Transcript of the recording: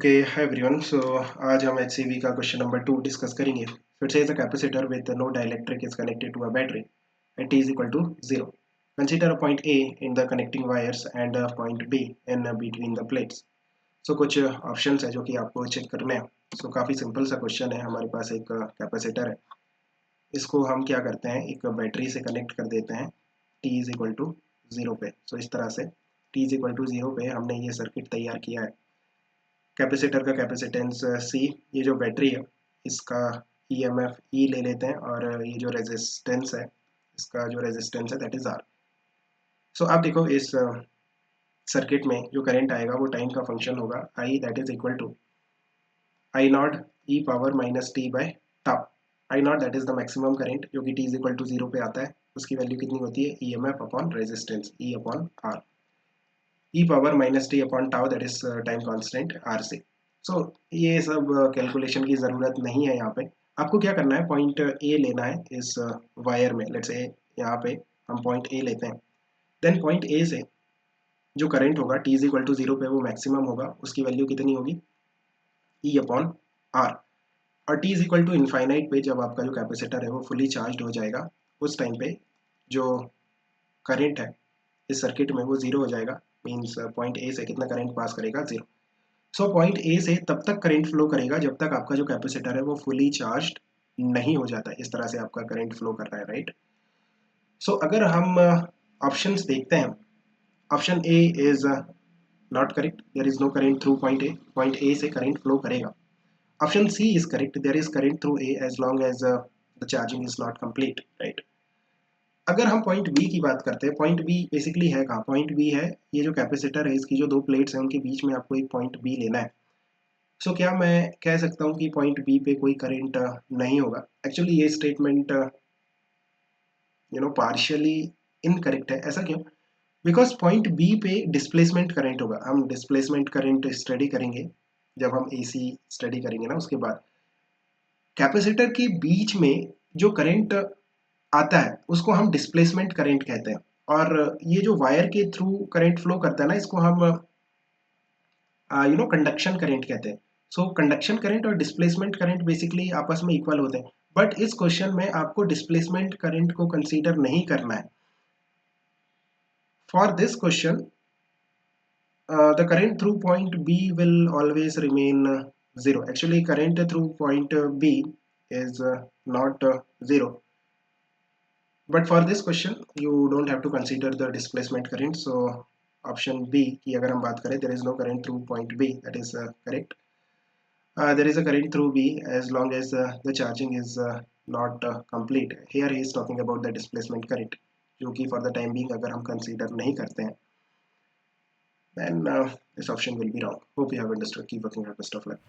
Okay hi everyone. सो आज हम HCV का क्वेश्चन नंबर 2 डिस्कस करेंगे। So it says a capacitor with no dielectric is connected to a battery at t is equal to 0. Consider a point A in the connecting wires and a point B in between the plates. सो कुछ options है जो कि आपको check करने हैं। सो काफ़ी simple सा question है। हमारे पास एक कैपेसिटर है, इसको हम क्या करते हैं, एक बैटरी से कनेक्ट कर देते हैं t is equal to 0 पे। सो इस तरह से t is equal to 0 पे हमने ये सर्किट तैयार किया है। कैपेसिटर का कैपेसिटेंस C, ये जो बैटरी है इसका EMF E ले लेते हैं, और ये जो रेजिस्टेंस है इसका जो रेजिस्टेंस है दैट इज R। सो आप देखो इस सर्किट में जो करंट आएगा वो टाइम का फंक्शन होगा I, that is equal to I not E power minus T by tau. I not that is the maximum current जो कि t इज इक्वल टू 0 पे आता है, उसकी वैल्यू कितनी होती है EMF upon resistance E upon R, E power minus T upon tau that is time constant R से। सो ये सब कैलकुलेशन की ज़रूरत नहीं है। यहाँ पे आपको क्या करना है, पॉइंट ए लेना है इस वायर में। लेट्स से यहाँ पे हम पॉइंट ए लेते हैं, देन पॉइंट ए से जो करंट होगा t इज इक्वल टू 0 पे वो मैक्सिमम होगा, उसकी वैल्यू कितनी होगी E अपॉन R। और t is equal to infinite पे जब आपका जो कैपेसिटर है वो फुली चार्ज हो जाएगा, उस टाइम पे जो करंट है इस सर्किट में वो 0 हो जाएगा। मीन्स पॉइंट ए से कितना करंट पास करेगा, 0। सो पॉइंट ए से तब तक करंट फ्लो करेगा जब तक आपका जो कैपेसिटर है वो फुली चार्ज नहीं हो जाता। इस तरह से आपका करंट फ्लो कर रहा है, राइट। सो अगर हम ऑप्शंस देखते हैं, option A is not correct, there is no current through point A. Point A से करंट फ्लो करेगा। Option C is correct, there is current through A as long as the charging is not complete, right. अगर हम point B की बात करते हैं, point B basically है कहाँ, पॉइंट बी है ये जो कैपेसिटर है इसकी जो दो प्लेट्स हैं उनके बीच में आपको एक पॉइंट बी लेना है। सो क्या मैं कह सकता हूँ कि पॉइंट बी पे कोई करंट नहीं होगा? एक्चुअली ये स्टेटमेंट पार्शियली इनकरेक्ट है। ऐसा क्यों? बिकॉज पॉइंट बी पे डिस्प्लेसमेंट करंट होगा। हम डिस्प्लेसमेंट करंट स्टडी करेंगे जब हम AC स्टडी करेंगे ना, उसके बाद कैपेसिटर के बीच में जो करंट आता है उसको हम डिस्प्लेसमेंट करंट कहते हैं, और ये जो वायर के थ्रू करंट फ्लो करता है ना, इसको हम कंडक्शन करंट कहते हैं। सो कंडक्शन करंट और डिस्प्लेसमेंट करंट बेसिकली आपस में इक्वल होते हैं, बट इस क्वेश्चन में आपको डिस्प्लेसमेंट करंट को कंसीडर नहीं करना है। For this question the current through point B will always remain 0। Actually current through point B is not 0, but for this question you don't have to consider the displacement current. So option B की अगर हम बात करें, there is no current through point B, that is correct. There is a current through B as long as the charging is not complete. Here he is talking about the displacement current, जो कि for the time being अगर हम consider नहीं करते हैं, then this option will be wrong. Hope you have understood. Keep working hard. Best of luck.